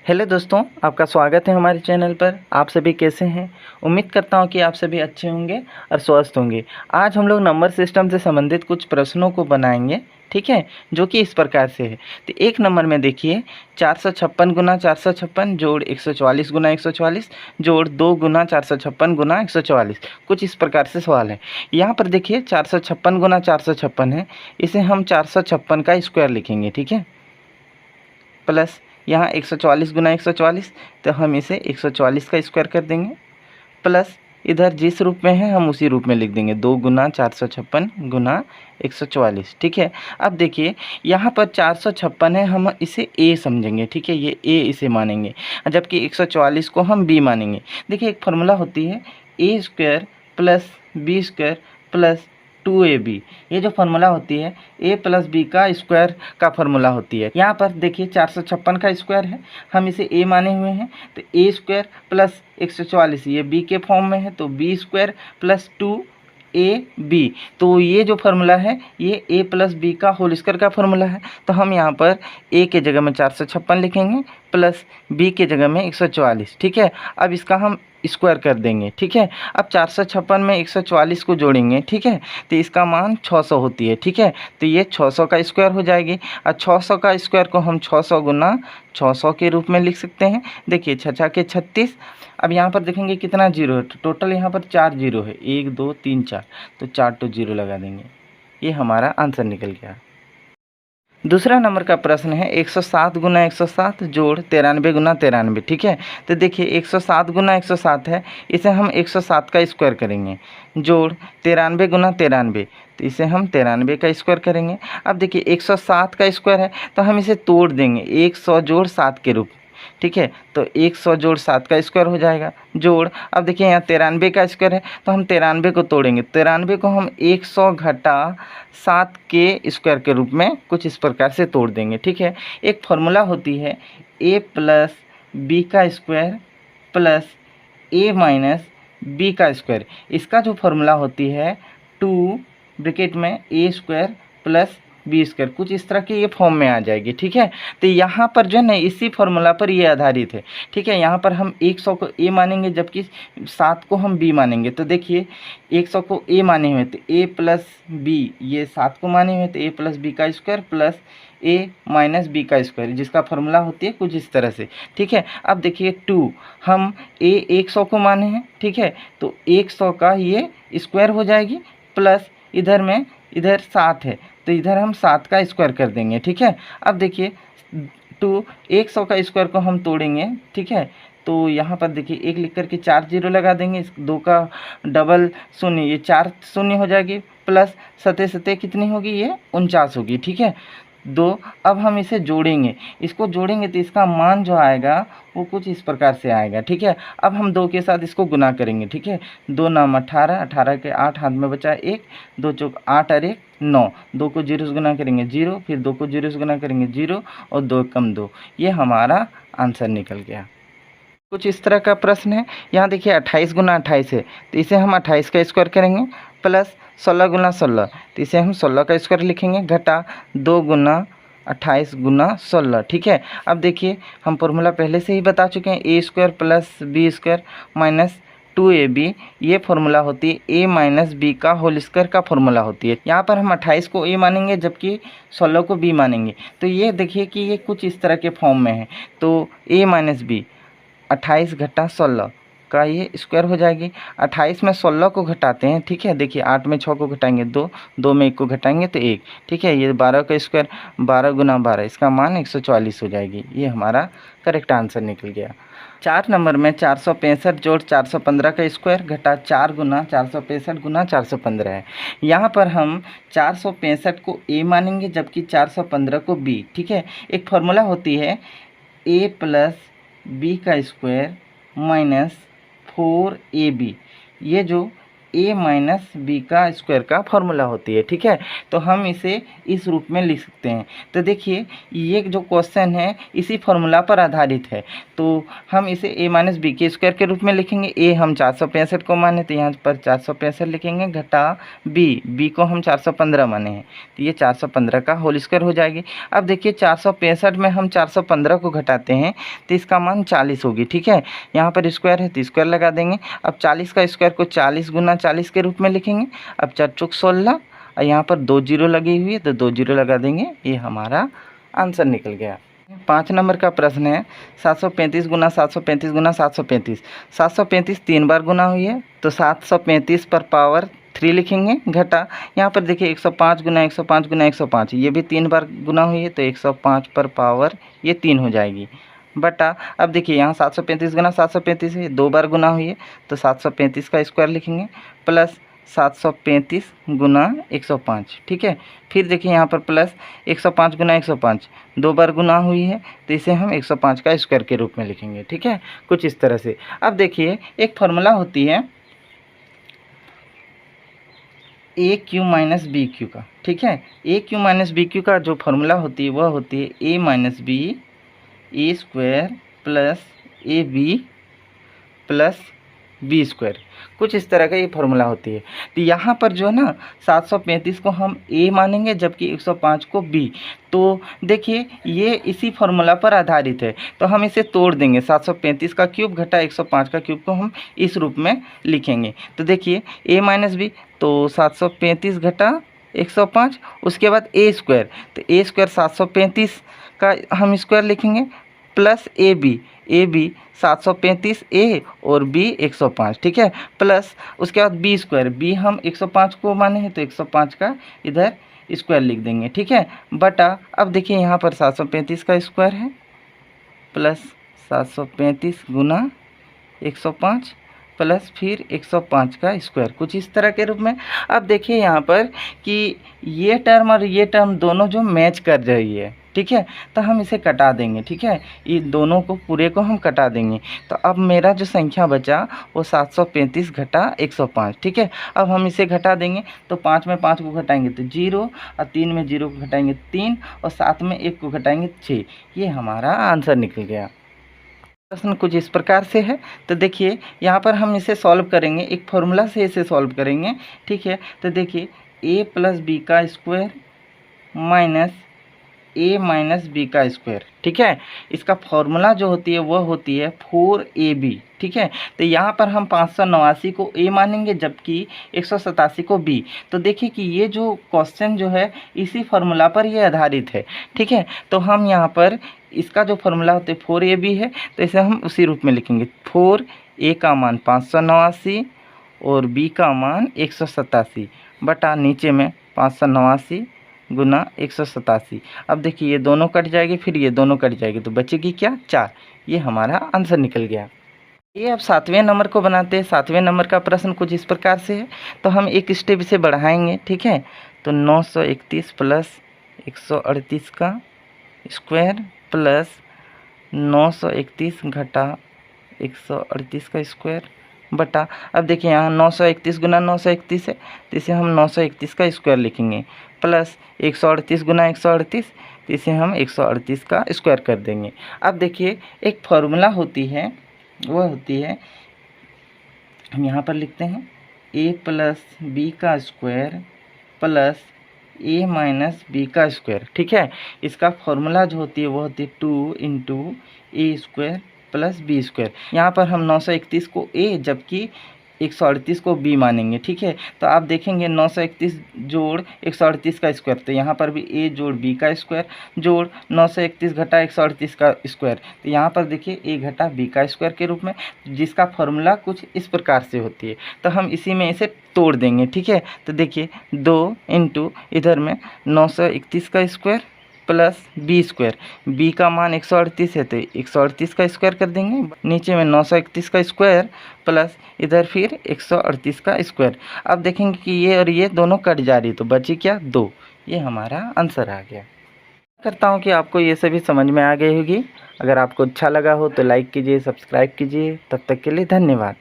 Hello दोस्तों, आपका स्वागत है हमारे चैनल पर। आप सभी कैसे हैं? उम्मीद करता हूं कि आप सभी अच्छे होंगे और स्वस्थ होंगे। आज हम लोग नंबर सिस्टम से संबंधित कुछ प्रश्नों को बनाएंगे, ठीक है, जो कि इस प्रकार से है। तो एक नंबर में देखिए, 456 गुना 456 जोड़ 144 गुना 144 जोड़ 2 गुना 456 गुना 144, कुछ इस प्रकार से सवाल है। यहाँ पर देखिए 456 गुना 456 है, इसे हम 456 का स्क्वायर लिखेंगे, ठीक है, प्लस यहाँ 144 गुना 144, तो हम इसे 144 का स्क्वायर कर देंगे, प्लस इधर जिस रूप में है हम उसी रूप में लिख देंगे, 2 गुना 456 गुना 144, ठीक है। अब देखिए यहाँ पर 456 है, हम इसे ए समझेंगे, ठीक है, ये ए इसे मानेंगे, जबकि 144 को हम बी मानेंगे। देखिए एक फार्मूला होती है A square plus B square plus 2ab। ये जो फार्मूला होती है a प्लस बी का स्क्वायर का फार्मूला होती है। यहाँ पर देखिए 456 का स्क्वायर है, हम इसे a माने हुए हैं, तो a स्क्वायर प्लस 144 ये b के फॉर्म में है, तो b स्क्वायर प्लस 2ab। तो ये जो फार्मूला है ये a प्लस बी का होल स्क्वायर का फार्मूला है। तो हम यहाँ पर a के जगह में 456 लिखेंगे प्लस b के जगह में 144, ठीक है। अब इसका हम स्क्वायर कर देंगे, ठीक है। अब 456 में 144 को जोड़ेंगे, ठीक है, तो इसका मान 600 होती है, ठीक है। तो ये 600 का स्क्वायर हो जाएगी, और 600 का स्क्वायर को हम 600 गुना 600 के रूप में लिख सकते हैं। देखिए 6 के 36। अब यहाँ पर देखेंगे कितना जीरो है, तो टोटल यहाँ पर 4 जीरो है, 1 2 3 4, तो 4 तो जीरो लगा देंगे, ये हमारा आंसर निकल गया। दूसरा नंबर का प्रश्न है 107 गुना 107 जोड़ 93 गुना 93, ठीक है। तो देखिए 107 गुना 107 है, इसे हम 107 का स्क्वायर करेंगे, जोड़ 93 गुना 93, तो इसे हम 93 का स्क्वायर करेंगे। अब देखिए 107 का स्क्वायर है, तो हम इसे तोड़ देंगे 100 जोड़ 7 के रूप, ठीक है। तो 100 जोड़ 7 का स्क्वायर हो जाएगा, जोड़, अब देखिए यहाँ 93 का स्क्वायर है, तो हम 93 को तोड़ेंगे, 93 को हम 100 घटा 7 के स्क्वायर के रूप में कुछ इस प्रकार से तोड़ देंगे, ठीक है। एक फार्मूला होती है a प्लस बी का square plus a minus B का स्क्वायर। इसका जो फार्मूला होती है 2 ब्रैकेट में a square plus B square, कुछ इस तरह की ये फॉर्म में आ जाएगी, ठीक है। तो यहाँ पर जो है ना इसी फार्मूला पर ये आधारित है, ठीक है। यहाँ पर हम 100 को a मानेंगे, जबकि 7 को हम b मानेंगे। तो देखिए 100 को a माने हुए तो a प्लस बी, ये 7 को माने हुए तो a प्लस बी का square plus a minus B का स्क्वायर, जिसका फार्मूला होती है कुछ इस तरह से, ठीक है। अब देखिए 2, हम a 100 को माने हैं, ठीक है, तो 100 का ये स्क्वायर हो जाएगी, प्लस इधर में इधर 7 है, तो इधर हम 7 का स्क्वायर कर देंगे, ठीक है। अब देखिए 100 का स्क्वायर को हम तोड़ेंगे, ठीक है, तो यहाँ पर देखिए 1 लिख कर के 4 जीरो लगा देंगे, इस 2 का डबल शून्य, ये 4 शून्य हो जाएगी, प्लस 7 7 कितनी होगी, ये 49 होगी, ठीक है। 2, अब हम इसे जोड़ेंगे, इसको जोड़ेंगे तो इसका मान जो आएगा वो कुछ इस प्रकार से आएगा, ठीक है। अब हम 2 के साथ इसको गुना करेंगे, ठीक है, 2 नाम 18, 18 के 8 हाथ में बचा 1, 2 चौक 8 और 1 9, 2 को 0 से गुना करेंगे 0, फिर 2 को 0 से गुना करेंगे 0, और 2 कम 2, ये हमारा आंसर निकल गया। कुछ इस तरह का प्रश्न है। यहाँ देखिए 28 गुना 28 है, तो इसे हम 28 का स्क्वायर करेंगे, प्लस 16 गुना 16, तो इसे हम 16 का स्क्वायर लिखेंगे, घटा 2 गुना 28 गुना 16, ठीक है। अब देखिए हम फॉर्मूला पहले से ही बता चुके हैं, a square plus B square minus 2ab, ये फार्मूला होती है a माइनस बी का होल स्क्वायर का फार्मूला होती है। यहाँ पर हम 28 को a मानेंगे, जबकि 16 को b मानेंगे, तो ये देखिए कि ये कुछ इस तरह के फॉर्म में है। तो a माइनस बी 28 घटा 16 का ये स्क्वायर हो जाएगी। 28 में 16 को घटाते हैं, ठीक है, देखिए 8 में 6 को घटाएंगे 2, 2 में 1 को घटाएंगे तो 1, ठीक है। ये 12 का स्क्वायर 12 गुना 12, इसका मान 144 हो जाएगी, ये हमारा करेक्ट आंसर निकल गया। 4 नंबर में 465 जोड़ 415 का स्क्वायर घटा 4 गुना 465 गुना 415 है। यहाँ पर हम 465 को a मानेंगे, जबकि 415 को b, ठीक है। एक फार्मूला होती है a प्लस बी का स्क्वायर माइनस 4ab। ये जो ए माइनस बी का स्क्वायर का फॉर्मूला होती है। ठीक है, तो हम इसे इस रूप में लिख सकते हैं। तो देखिए ये जो क्वेश्चन है इसी फॉर्मूला पर आधारित है, तो हम इसे ए माइनस बी के स्क्वायर के रूप में लिखेंगे। ए हम 465 को माने तो यहाँ पर 465 लिखेंगे, घटा बी को हम 415 माने हैं तो ये 415 का होल स्क्वायर हो जाएगी। अब देखिए 465 में हम 415 को घटाते हैं तो इसका मान 40 होगी। ठीक है, यहाँ पर स्क्वायर है तो स्क्वायर लगा देंगे। अब 40 का स्क्वायर को 40 गुना 40 के रूप में लिखेंगे। अब 4 चौक 16 और यहाँ पर 2 जीरो लगी हुई है तो 2 जीरो लगा देंगे, ये हमारा आंसर निकल गया। 5 नंबर का प्रश्न है 735 गुना 735 गुना 735। 735 3 बार गुना हुई है तो 735 पर पावर 3 लिखेंगे, घटा यहाँ पर देखिए 105 गुना 105 गुना 105, ये भी 3 बार गुना हुई है तो 105 पर पावर ये 3 हो जाएगी, बटा अब देखिए यहाँ 735 गुना 735 है, 2 बार गुना हुई है तो 735 का स्क्वायर लिखेंगे, प्लस 735 गुना 105। ठीक है, फिर देखिए यहाँ पर प्लस 105 गुना 105, 2 बार गुना हुई है तो इसे हम 105 का स्क्वायर के रूप में लिखेंगे। ठीक है, कुछ इस तरह से। अब देखिए एक फार्मूला होती है A cube minus B cube का। ठीक है, A cube minus B cube का जो फार्मूला होती है वह होती है A minus B A square plus A B plus B square, कुछ इस तरह का ये फार्मूला होती है। तो यहाँ पर जो है ना 735 को हम ए मानेंगे जबकि 105 को बी। तो देखिए ये इसी फार्मूला पर आधारित है, तो हम इसे तोड़ देंगे। 735 का क्यूब घटा 105 का क्यूब को हम इस रूप में लिखेंगे। तो देखिए ए माइनस बी तो 735 घटा 105, उसके बाद ए स्क्वायर, तो ए स्क्वायर 735 का हम स्क्वायर लिखेंगे, प्लस ए बी 735 ए और बी 105। ठीक है, प्लस उसके बाद बी स्क्वायर, बी हम 105 को माने हैं तो 105 का इधर स्क्वायर लिख देंगे। ठीक है, बटा अब देखिए यहाँ पर 735 का स्क्वायर है प्लस 735 गुना 105 प्लस फिर 105 का स्क्वायर, कुछ इस तरह के रूप में। अब देखिए यहाँ पर कि ये टर्म और ये टर्म दोनों जो मैच कर रही है। ठीक है, तो हम इसे कटा देंगे। ठीक है, ये दोनों को पूरे को हम कटा देंगे। तो अब मेरा जो संख्या बचा वो 735 घटा 105। ठीक है, अब हम इसे घटा देंगे तो 5 में 5 को घटाएंगे तो 0 और 3 में 0 को घटाएंगे 3 और 7 में 1 को घटाएंगे 6, ये हमारा आंसर निकल गया। प्रश्न कुछ इस प्रकार से है। तो देखिए यहाँ पर हम इसे सॉल्व करेंगे, एक फॉर्मूला से इसे सॉल्व करेंगे। ठीक है, तो देखिए a प्लस बी का square minus a minus B का स्क्वायर। ठीक है, इसका फॉर्मूला जो होती है वह होती है 4ab। ठीक है, तो यहाँ पर हम 589 को a मानेंगे जबकि 187 को b। तो देखिए कि ये जो क्वेश्चन जो है इसी फार्मूला पर ये आधारित है। ठीक है, तो हम यहाँ पर इसका जो फार्मूला होता है 4ab है तो इसे हम उसी रूप में लिखेंगे। 4a का मान 589 और b का मान 187 बटा नीचे में 589 गुना 187। अब देखिए ये दोनों कट जाएगी, फिर ये दोनों कट जाएगी तो बचेगी क्या 4, ये हमारा आंसर निकल गया। ये अब 7वें नंबर को बनाते हैं। 7वें नंबर का प्रश्न कुछ इस प्रकार से है, तो हम एक स्टेप इसे बढ़ाएंगे। ठीक है, तो 931 प्लस 138 का स्क्वायर प्लस 931 घटा 138 का स्क्वायर बटा अब देखिए यहाँ 931 गुना 931 है तो इसे हम 931 का स्क्वायर लिखेंगे, प्लस 138 गुना 138 तो इसे हम 138 का स्क्वायर कर देंगे। अब देखिए एक फार्मूला होती है, वह होती है हम यहाँ पर लिखते हैं a प्लस बी का square plus a minus B का स्क्वायर। ठीक है, इसका फॉर्मूला जो होती है वो होती है 2 इंटू ए स्क्वायर प्लस बी स्क्वायर। यहाँ पर हम 931 को a जबकि 138 को b मानेंगे। ठीक है, तो आप देखेंगे 931 जोड़ 138 का स्क्वायर, तो यहाँ पर भी a जोड़ b का स्क्वायर जोड़ 931 घटा 138 का स्क्वायर, तो यहाँ पर देखिए a घटा b का स्क्वायर के रूप में, जिसका फॉर्मूला कुछ इस प्रकार से होती है। तो हम इसी में इसे तोड़ देंगे। ठीक है, तो देखिए 2 इंटू इधर में 931 का square plus B square, B का मान 138 है तो 138 का स्क्वायर कर देंगे, नीचे में 931 का स्क्वायर प्लस इधर फिर 138 का स्क्वायर। अब देखेंगे कि ये और ये दोनों कट जा रही तो बची क्या 2, ये हमारा आंसर आ गया। करता हूँ कि आपको ये सभी समझ में आ गई होगी। अगर आपको अच्छा लगा हो तो लाइक कीजिए, सब्सक्राइब कीजिए। तब तक के लिए धन्यवाद।